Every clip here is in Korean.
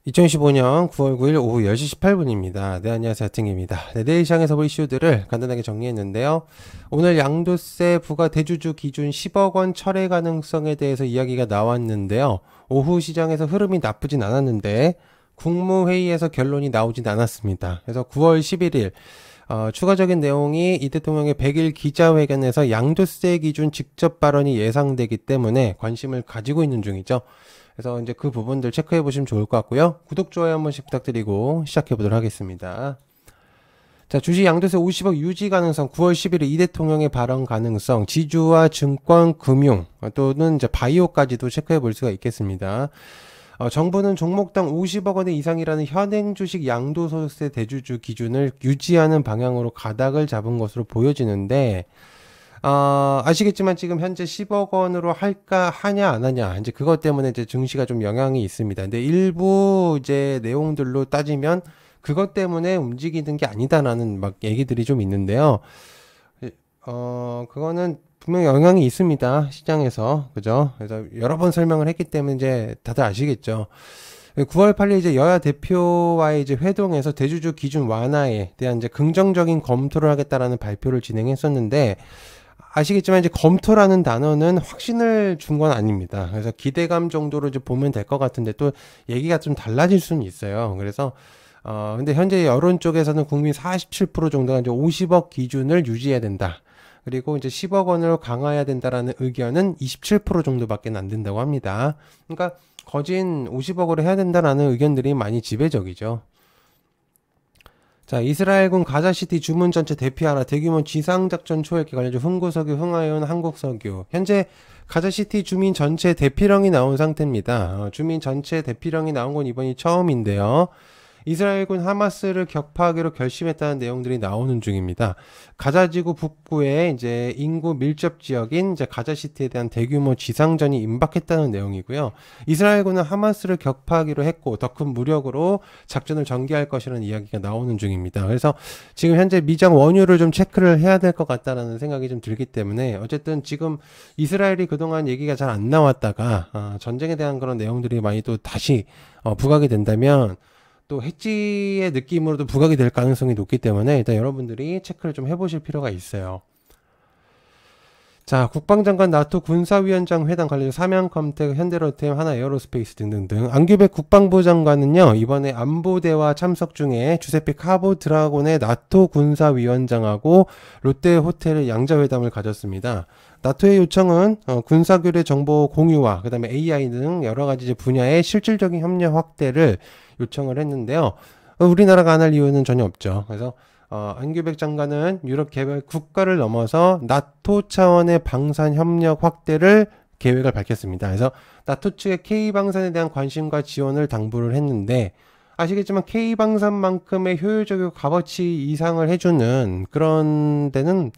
2015년 9월 9일 오후 10시 18분입니다. 네, 안녕하세요. 하팅입니다. 네, 내일 시장에서 볼 이슈들을 간단하게 정리했는데요. 오늘 양도세 부과 대주주 기준 10억 원 철회 가능성에 대해서 이야기가 나왔는데요. 오후 시장에서 흐름이 나쁘진 않았는데 국무회의에서 결론이 나오진 않았습니다. 그래서 9월 11일 추가적인 내용이 이 대통령의 100일 기자회견에서 양도세 기준 직접 발언이 예상되기 때문에 관심을 가지고 있는 중이죠. 그래서 이제 그 부분들 체크해 보시면 좋을 것 같고요. 구독, 좋아요 한 번씩 부탁드리고 시작해 보도록 하겠습니다. 자, 주식 양도세 50억 유지 가능성, 9월 11일 이 대통령의 발언 가능성, 지주와 증권, 금융, 또는 이제 바이오까지도 체크해 볼 수가 있겠습니다. 정부는 종목당 50억 원 이상이라는 현행 주식 양도소득세 대주주 기준을 유지하는 방향으로 가닥을 잡은 것으로 보여지는데, 아시겠지만 지금 현재 10억 원으로 할까 하냐 안 하냐 이제 그것 때문에 이제 증시가 좀 영향이 있습니다. 근데 일부 이제 내용들로 따지면 그것 때문에 움직이는 게 아니다라는 막 얘기들이 좀 있는데요. 그거는 분명 영향이 있습니다. 시장에서. 그죠? 그래서 여러 번 설명을 했기 때문에 이제 다들 아시겠죠. 9월 8일 이제 여야 대표와의 이제 회동에서 대주주 기준 완화에 대한 이제 긍정적인 검토를 하겠다라는 발표를 진행했었는데, 아시겠지만 이제 검토라는 단어는 확신을 준 건 아닙니다. 그래서 기대감 정도로 이제 보면 될 것 같은데 또 얘기가 좀 달라질 수는 있어요. 그래서 근데 현재 여론 쪽에서는 국민 47% 정도가 이제 50억 기준을 유지해야 된다. 그리고 이제 10억 원으로 강화해야 된다라는 의견은 27% 정도밖에 안 된다고 합니다. 그러니까 거진 50억으로 해야 된다라는 의견들이 많이 지배적이죠. 자, 이스라엘군 가자시티 주문 전체 대피하라. 대규모 지상작전 초읽기 관련주 흥구석유, 흥하이온, 한국석유. 현재 가자시티 주민 전체 대피령이 나온 상태입니다. 주민 전체 대피령이 나온 건 이번이 처음인데요. 이스라엘군 하마스를 격파하기로 결심했다는 내용들이 나오는 중입니다. 가자지구 북부의 이제 인구 밀접 지역인 이제 가자시티에 대한 대규모 지상전이 임박했다는 내용이고요. 이스라엘군은 하마스를 격파하기로 했고 더 큰 무력으로 작전을 전개할 것이라는 이야기가 나오는 중입니다. 그래서 지금 현재 미장 원유를 좀 체크를 해야 될 것 같다라는 생각이 좀 들기 때문에 어쨌든 지금 이스라엘이 그동안 얘기가 잘 안 나왔다가 전쟁에 대한 그런 내용들이 많이 또 다시 부각이 된다면 또 해지의 느낌으로도 부각이 될 가능성이 높기 때문에 일단 여러분들이 체크를 좀 해보실 필요가 있어요. 자, 국방장관 나토 군사위원장 회담 관련 삼양컴텍, 현대로템, 하나에어로스페이스 등등등. 안규백 국방부 장관은요, 이번에 안보대화 참석 중에 주세피 카보 드라곤의 나토 군사위원장하고 롯데호텔 양자회담을 가졌습니다. 나토의 요청은 군사교류 정보 공유와 그다음에 AI 등 여러 가지 분야의 실질적인 협력 확대를 요청을 했는데요. 우리나라가 안 할 이유는 전혀 없죠. 그래서 안규백 장관은 유럽 개발 국가를 넘어서 나토 차원의 방산 협력 확대를 계획을 밝혔습니다. 그래서 나토 측의 K방산에 대한 관심과 지원을 당부를 했는데, 아시겠지만 K방산만큼의 효율적이고 값어치 이상을 해주는 그런 데는,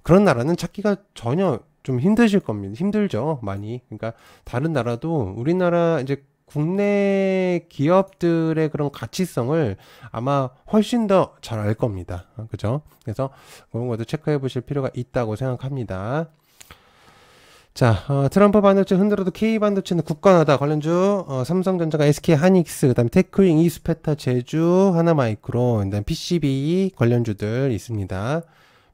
그런 나라는 찾기가 전혀 좀 힘드실 겁니다. 힘들죠, 많이. 그러니까 다른 나라도 우리나라 이제 국내 기업들의 그런 가치성을 아마 훨씬 더 잘 알 겁니다. 그죠? 그래서 그런 것도 체크해 보실 필요가 있다고 생각합니다. 자, 트럼프 반도체 흔들어도 K 반도체는 굳건하다. 관련주, 삼성전자가 SK 하이닉스, 그 다음에 테크윙, 이스페타, 제주, 하나마이크론, 그다음 PCB 관련주들 있습니다.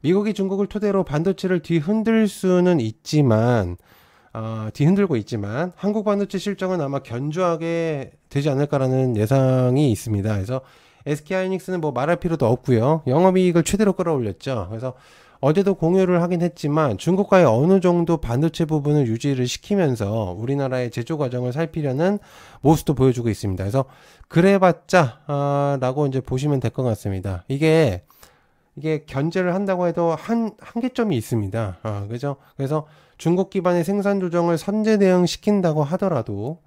미국이 중국을 토대로 반도체를 뒤흔들 수는 있지만, 뒤흔들고 있지만 한국 반도체 실적은 아마 견조하게 되지 않을까라는 예상이 있습니다. 그래서 SK하이닉스는 뭐 말할 필요도 없고요. 영업이익을 최대로 끌어올렸죠. 그래서 어제도 공유를 하긴 했지만 중국과의 어느 정도 반도체 부분을 유지를 시키면서 우리나라의 제조 과정을 살피려는 모습도 보여주고 있습니다. 그래서 그래봤자 라고 이제 보시면 될 것 같습니다. 이게 견제를 한다고 해도 한계점이 있습니다. 그죠? 그래서 중국 기반의 생산 조정을 선제 대응 시킨다고 하더라도,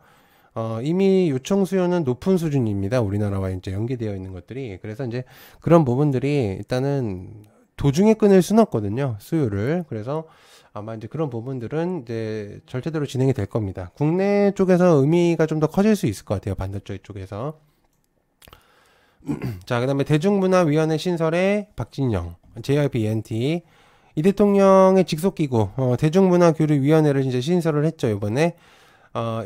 이미 요청 수요는 높은 수준입니다. 우리나라와 이제 연계되어 있는 것들이. 그래서 이제 그런 부분들이 일단은 도중에 끊을 수는 없거든요. 수요를. 그래서 아마 이제 그런 부분들은 이제 절대대로 진행이 될 겁니다. 국내 쪽에서 의미가 좀 더 커질 수 있을 것 같아요. 반도체 쪽에서. 자, 그 다음에 대중문화위원회 신설에 박진영, JYP-ENT, 이 대통령의 직속기구, 대중문화교류위원회를 이제 신설을 했죠, 이번에.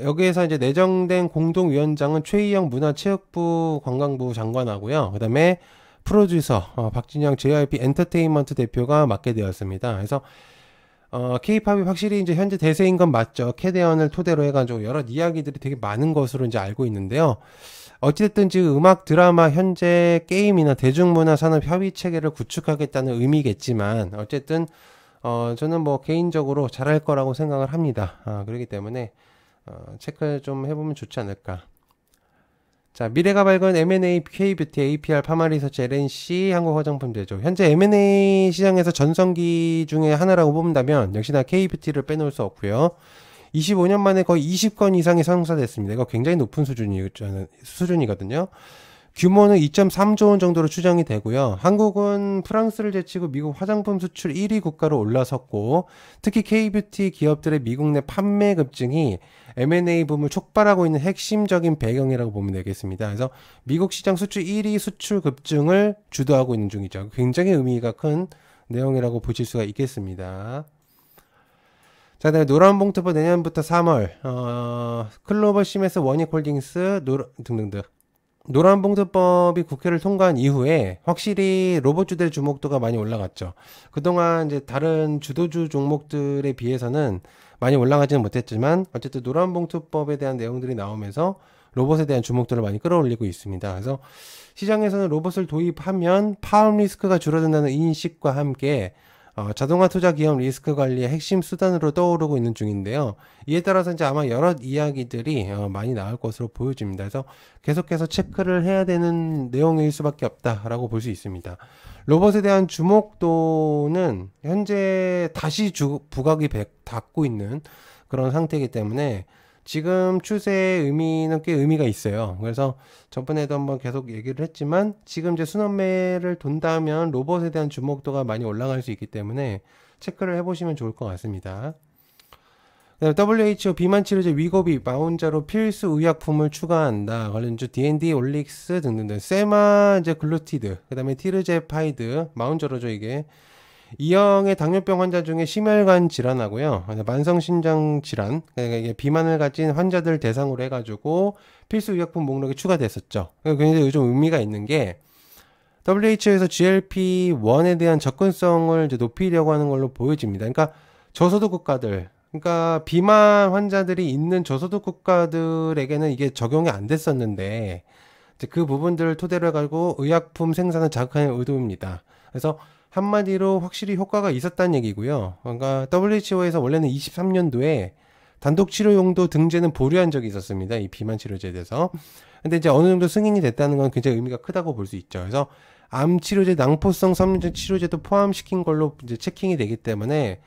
여기에서 이제 내정된 공동위원장은 최희영 문화체육부 관광부 장관하고요. 그 다음에 프로듀서, 박진영 JYP 엔터테인먼트 대표가 맡게 되었습니다. 그래서, K-팝이 확실히 이제 현재 대세인 건 맞죠. 캐대언을 토대로 해가지고 여러 이야기들이 되게 많은 것으로 이제 알고 있는데요. 어찌됐든 지금 음악, 드라마, 현재 게임이나 대중문화 산업 협의 체계를 구축하겠다는 의미겠지만, 어쨌든, 저는 뭐 개인적으로 잘할 거라고 생각을 합니다. 그렇기 때문에, 체크 좀 해보면 좋지 않을까. 자, 미래가 밝은 M&A, K뷰티, APR, 파마리서치, LNC, 한국화장품 제조. 현재 M&A 시장에서 전성기 중에 하나라고 뽑는다면 역시나 K뷰티를 빼놓을 수 없고요. 25년 만에 거의 20건 이상이 성사됐습니다. 이거 굉장히 높은 수준이거든요. 규모는 2.3조 원 정도로 추정이 되고요. 한국은 프랑스를 제치고 미국 화장품 수출 1위 국가로 올라섰고, 특히 K뷰티 기업들의 미국 내 판매 급증이 M&A 붐을 촉발하고 있는 핵심적인 배경이라고 보면 되겠습니다. 그래서 미국 시장 수출 1위 수출 급증을 주도하고 있는 중이죠. 굉장히 의미가 큰 내용이라고 보실 수가 있겠습니다. 자, 그다음에 노란봉투법 내년부터 3월, 클로벌 시메스 원익홀딩스 등등등. 노란봉투법이 국회를 통과한 이후에 확실히 로봇주들의 주목도가 많이 올라갔죠. 그동안 이제 다른 주도주 종목들에 비해서는 많이 올라가지는 못했지만 어쨌든 노란봉투법에 대한 내용들이 나오면서 로봇에 대한 주목도를 많이 끌어올리고 있습니다. 그래서 시장에서는 로봇을 도입하면 파업 리스크가 줄어든다는 인식과 함께 자동화 투자 기업 리스크 관리의 핵심 수단으로 떠오르고 있는 중인데요. 이에 따라서 이제 아마 여러 이야기들이 많이 나올 것으로 보여집니다. 그래서 계속해서 체크를 해야 되는 내용일 수밖에 없다라고 볼 수 있습니다. 로봇에 대한 주목도는 현재 다시 부각이 닫고 있는 그런 상태이기 때문에 지금 추세의 의미는 꽤 의미가 있어요. 그래서 저번에도 한번 계속 얘기를 했지만 지금 이제 순환매를 돈다면 로봇에 대한 주목도가 많이 올라갈 수 있기 때문에 체크를 해보시면 좋을 것 같습니다. WHO 비만 치료제 위고비 마운자로 필수 의약품을 추가한다. 관련주 D&D, 올릭스 등등등. 세마 이제 글루티드, 그 다음에 티르제파이드, 마운저로죠 이게. 이형의 당뇨병 환자 중에 심혈관 질환하고요, 만성신장 질환, 그러니까 이게 비만을 가진 환자들 대상으로 해가지고 필수 의약품 목록에 추가됐었죠. 굉장히 좀 의미가 있는 게 WHO에서 GLP-1에 대한 접근성을 이제 높이려고 하는 걸로 보여집니다. 그러니까 저소득 국가들, 그러니까 비만 환자들이 있는 저소득 국가들에게는 이게 적용이 안 됐었는데 이제 그 부분들을 토대로 해가지고 의약품 생산을 자극하는 의도입니다. 그래서 한마디로 확실히 효과가 있었다는 얘기고요. 그러니까 WHO에서 원래는 23년도에 단독 치료용도 등재는 보류한 적이 있었습니다. 이 비만 치료제에 대해서. 근데 이제 어느 정도 승인이 됐다는 건 굉장히 의미가 크다고 볼 수 있죠. 그래서 암 치료제, 낭포성 섬유증 치료제도 포함시킨 걸로 이제 체킹이 되기 때문에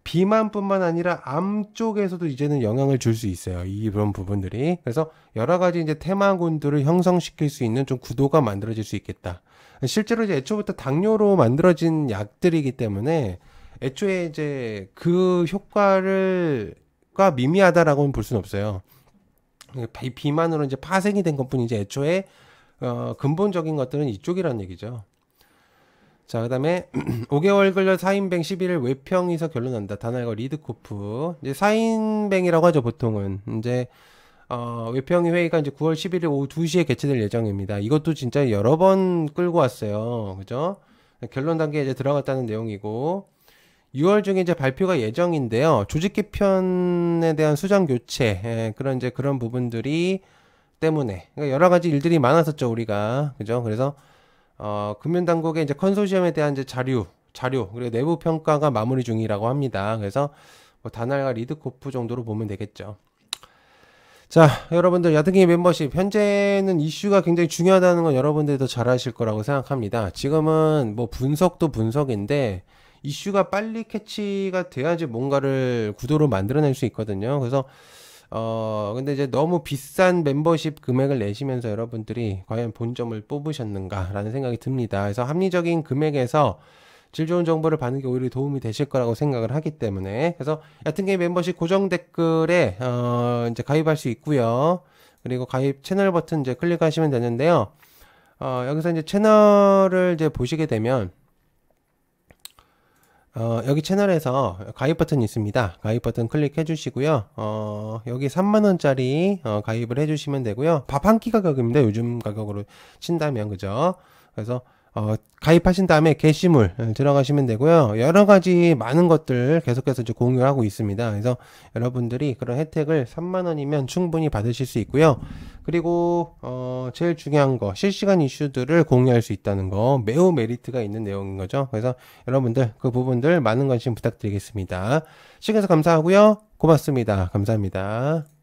비만뿐만 아니라 암 쪽에서도 이제는 영향을 줄 수 있어요. 이런 부분들이. 그래서 여러 가지 이제 테마군들을 형성시킬 수 있는 좀 구도가 만들어질 수 있겠다. 실제로 이제 애초부터 당뇨로 만들어진 약들이기 때문에 애초에 이제 그 효과가 미미하다라고는 볼 수는 없어요. 비만으로 이제 파생이 된 것뿐이지 애초에 근본적인 것들은 이쪽이라는 얘기죠. 자, 그 다음에 5개월 걸려 4인뱅 11일 외평에서 결론난다. 다나이거 리드코프. 이제 4인뱅이라고 하죠, 보통은. 이제 외평의 회의가 이제 9월 11일 오후 2시에 개최될 예정입니다. 이것도 진짜 여러 번 끌고 왔어요. 그죠? 결론 단계에 이제 들어갔다는 내용이고, 6월 중에 이제 발표가 예정인데요. 조직 개편에 대한 수장 교체, 그런 부분들이 때문에. 그러니까 여러 가지 일들이 많았었죠, 우리가. 그죠? 그래서, 금융당국의 이제 컨소시엄에 대한 이제 자료, 그리고 내부 평가가 마무리 중이라고 합니다. 그래서, 뭐 다날과 리드코프 정도로 보면 되겠죠. 자, 여러분들 야등기 멤버십 현재는 이슈가 굉장히 중요하다는 건 여러분들도 잘 아실 거라고 생각합니다. 지금은 뭐 분석도 분석인데 이슈가 빨리 캐치가 돼야지 뭔가를 구도로 만들어낼 수 있거든요. 그래서 근데 이제 너무 비싼 멤버십 금액을 내시면서 여러분들이 과연 본점을 뽑으셨는가라는 생각이 듭니다. 그래서 합리적인 금액에서 질 좋은 정보를 받는 게 오히려 도움이 되실 거라고 생각을 하기 때문에, 그래서 얕은 게임 멤버십 고정 댓글에 이제 가입할 수 있고요. 그리고 가입 채널 버튼 이제 클릭하시면 되는데요. 여기서 이제 채널을 이제 보시게 되면 여기 채널에서 가입 버튼이 있습니다. 가입 버튼 클릭해 주시고요. 여기 3만원짜리 가입을 해 주시면 되고요. 밥 한 끼 가격입니다. 요즘 가격으로 친다면, 그죠? 그래서 가입하신 다음에 게시물 들어가시면 되고요. 여러 가지 많은 것들 계속해서 이제 공유하고 있습니다. 그래서 여러분들이 그런 혜택을 3만원이면 충분히 받으실 수 있고요. 그리고 제일 중요한 거, 실시간 이슈들을 공유할 수 있다는 거, 매우 메리트가 있는 내용인 거죠. 그래서 여러분들 그 부분들 많은 관심 부탁드리겠습니다. 시청해주셔서 감사하고요. 고맙습니다. 감사합니다.